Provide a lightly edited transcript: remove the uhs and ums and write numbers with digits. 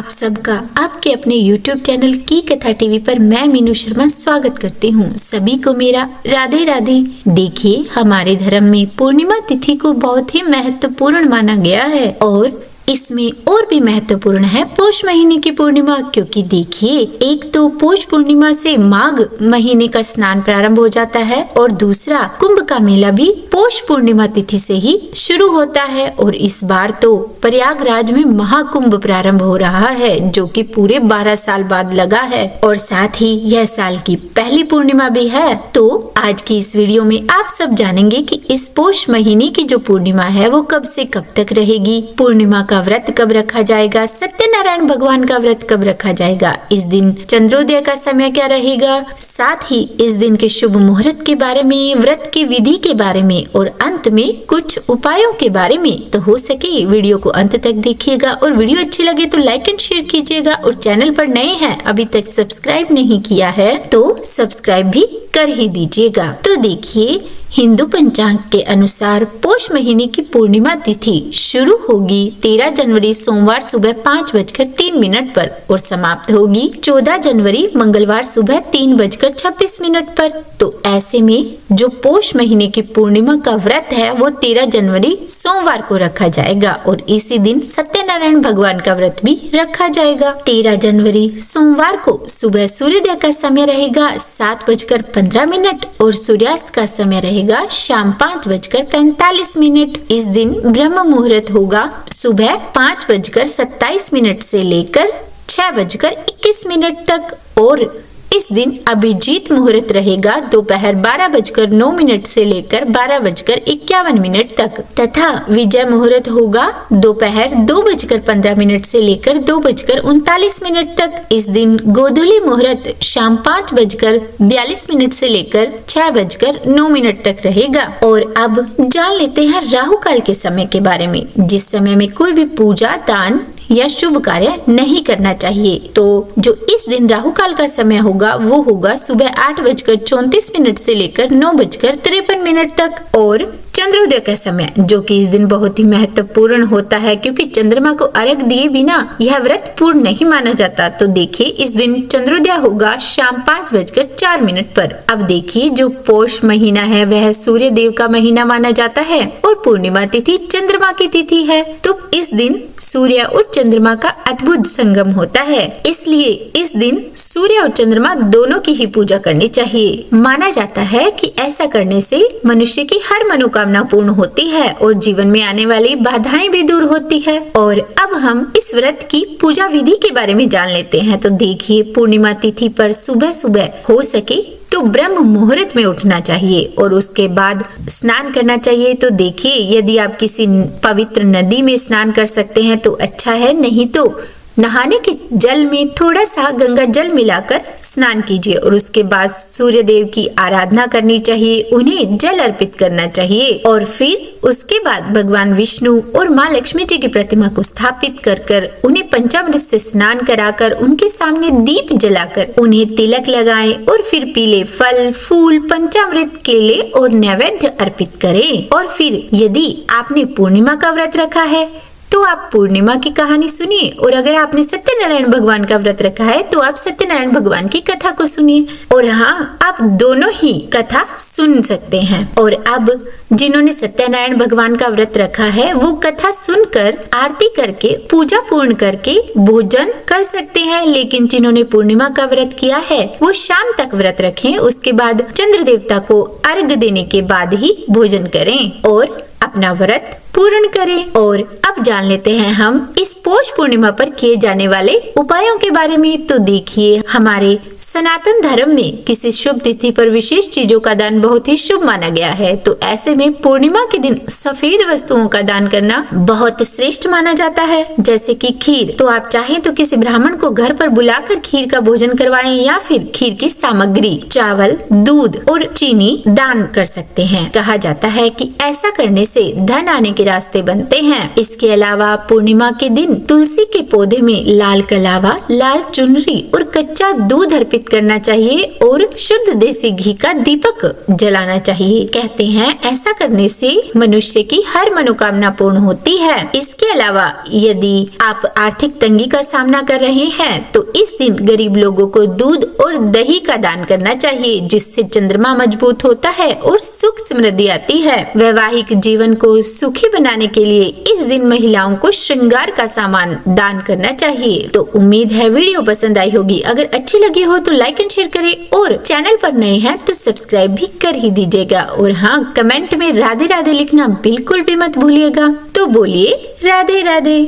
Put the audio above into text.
आप सबका आपके अपने YouTube चैनल की कथा टीवी पर मैं मीनू शर्मा स्वागत करती हूँ। सभी को मेरा राधे राधे। देखिए, हमारे धर्म में पूर्णिमा तिथि को बहुत ही महत्वपूर्ण माना गया है और इसमें और भी महत्वपूर्ण है पौष महीने की पूर्णिमा, क्योंकि देखिए, एक तो पौष पूर्णिमा से माघ महीने का स्नान प्रारंभ हो जाता है और दूसरा कुंभ का मेला भी पौष पूर्णिमा तिथि से ही शुरू होता है। और इस बार तो प्रयागराज में महाकुंभ प्रारंभ हो रहा है, जो कि पूरे 12 साल बाद लगा है और साथ ही यह साल की पहली पूर्णिमा भी है। तो आज की इस वीडियो में आप सब जानेंगे कि इस पौष महीने की जो पूर्णिमा है वो कब से कब तक रहेगी, पूर्णिमा का व्रत कब रखा जाएगा, सत्यनारायण भगवान का व्रत कब रखा जाएगा, इस दिन चंद्रोदय का समय क्या रहेगा, साथ ही इस दिन के शुभ मुहूर्त के बारे में, व्रत की विधि के बारे में और अंत में कुछ उपायों के बारे में। तो हो सके वीडियो को अंत तक देखिएगा और वीडियो अच्छी लगे तो लाइक एंड शेयर कीजिएगा और चैनल पर नए हैं अभी तक सब्सक्राइब नहीं किया है तो सब्सक्राइब भी कर ही दीजिएगा। तो देखिए, हिंदू पंचांग के अनुसार पौष महीने की पूर्णिमा तिथि शुरू होगी 13 जनवरी सोमवार सुबह 5:03 पर और समाप्त होगी 14 जनवरी मंगलवार सुबह 3:26 पर। तो ऐसे में जो पौष महीने की पूर्णिमा का व्रत है वो 13 जनवरी सोमवार को रखा जाएगा और इसी दिन सत्यनारायण भगवान का व्रत भी रखा जाएगा। 13 जनवरी सोमवार को सुबह सूर्योदय का समय रहेगा 7:15 और सूर्यास्त का समय रहेगा शाम 5:45। इस दिन ब्रह्म मुहूर्त होगा सुबह 5:27 से लेकर 6:21 तक और इस दिन अभिजीत मुहूर्त रहेगा दोपहर 12:09 से लेकर 12:51 तक तथा विजय मुहूर्त होगा दोपहर 2:15 से लेकर 2:39 तक। इस दिन गोधूली मुहूर्त शाम 5:42 से लेकर 6:09 तक रहेगा। और अब जान लेते हैं राहु काल के समय के बारे में, जिस समय में कोई भी पूजा, दान या शुभ कार्य नहीं करना चाहिए। तो जो इस दिन राहु काल का समय होगा वो होगा सुबह 8:34 से लेकर 9:53 तक और चंद्रोदय का समय, जो कि इस दिन बहुत ही महत्वपूर्ण होता है क्योंकि चंद्रमा को अर्घ दिए बिना यह व्रत पूर्ण नहीं माना जाता। तो देखिए, इस दिन चंद्रोदय होगा शाम 5:04 पर। अब देखिए, जो पौष महीना है वह सूर्य देव का महीना माना जाता है और पूर्णिमा तिथि चंद्रमा की तिथि है। तो इस दिन सूर्य और चंद्रमा का अद्भुत संगम होता है, इसलिए इस दिन सूर्य और चंद्रमा दोनों की ही पूजा करनी चाहिए। माना जाता है कि ऐसा करने से मनुष्य की हर मनोकामना पूर्ण होती है और जीवन में आने वाली बाधाएं भी दूर होती है। और अब हम इस व्रत की पूजा विधि के बारे में जान लेते हैं। तो देखिए, पूर्णिमा तिथि पर सुबह सुबह हो सके तो ब्रह्म मुहूर्त में उठना चाहिए और उसके बाद स्नान करना चाहिए। तो देखिए, यदि आप किसी पवित्र नदी में स्नान कर सकते हैं तो अच्छा है, नहीं तो नहाने के जल में थोड़ा सा गंगा जल मिलाकर स्नान कीजिए और उसके बाद सूर्य देव की आराधना करनी चाहिए, उन्हें जल अर्पित करना चाहिए और फिर उसके बाद भगवान विष्णु और माँ लक्ष्मी जी की प्रतिमा को स्थापित कर उन्हें पंचामृत से स्नान कराकर उनके सामने दीप जलाकर उन्हें तिलक लगाएं और फिर पीले फल, फूल, पंचामृत, केले और नैवेद्य अर्पित करें। और फिर यदि आपने पूर्णिमा का व्रत रखा है तो आप पूर्णिमा की कहानी सुनिए और अगर आपने सत्यनारायण भगवान का व्रत रखा है तो आप सत्यनारायण भगवान की कथा को सुनिए। और हाँ, आप दोनों ही कथा सुन सकते हैं। और अब जिन्होंने सत्यनारायण भगवान का व्रत रखा है वो कथा सुनकर आरती करके पूजा पूर्ण करके भोजन कर सकते हैं, लेकिन जिन्होंने पूर्णिमा का व्रत किया है वो शाम तक व्रत रखें, उसके बाद चंद्र देवता को अर्घ देने के बाद ही भोजन करें और अपना व्रत पूर्ण करें। और अब जान लेते हैं हम इस पौष पूर्णिमा पर किए जाने वाले उपायों के बारे में। तो देखिए, हमारे सनातन धर्म में किसी शुभ तिथि पर विशेष चीजों का दान बहुत ही शुभ माना गया है। तो ऐसे में पूर्णिमा के दिन सफेद वस्तुओं का दान करना बहुत श्रेष्ठ माना जाता है, जैसे कि खीर। तो आप चाहें तो किसी ब्राह्मण को घर पर बुलाकर खीर का भोजन करवाएं या फिर खीर की सामग्री, चावल, दूध और चीनी दान कर सकते हैं। कहा जाता है कि ऐसा करने से धन आने के रास्ते बनते हैं। इसके अलावा पूर्णिमा के दिन तुलसी के पौधे में लाल कलावा, लाल चुनरी और कच्चा दूध अर्पित समर्पित करना चाहिए और शुद्ध देसी घी का दीपक जलाना चाहिए। कहते हैं ऐसा करने से मनुष्य की हर मनोकामना पूर्ण होती है। इसके अलावा यदि आप आर्थिक तंगी का सामना कर रहे हैं तो इस दिन गरीब लोगों को दूध और दही का दान करना चाहिए, जिससे चंद्रमा मजबूत होता है और सुख समृद्धि आती है। वैवाहिक जीवन को सुखी बनाने के लिए इस दिन महिलाओं को श्रृंगार का सामान दान करना चाहिए। तो उम्मीद है वीडियो पसंद आई होगी। अगर अच्छी लगी हो तो लाइक एंड शेयर करें और चैनल पर नए हैं तो सब्सक्राइब भी कर ही दीजिएगा। और हाँ, कमेंट में राधे राधे लिखना बिल्कुल भी मत भूलिएगा। तो बोलिए राधे राधे।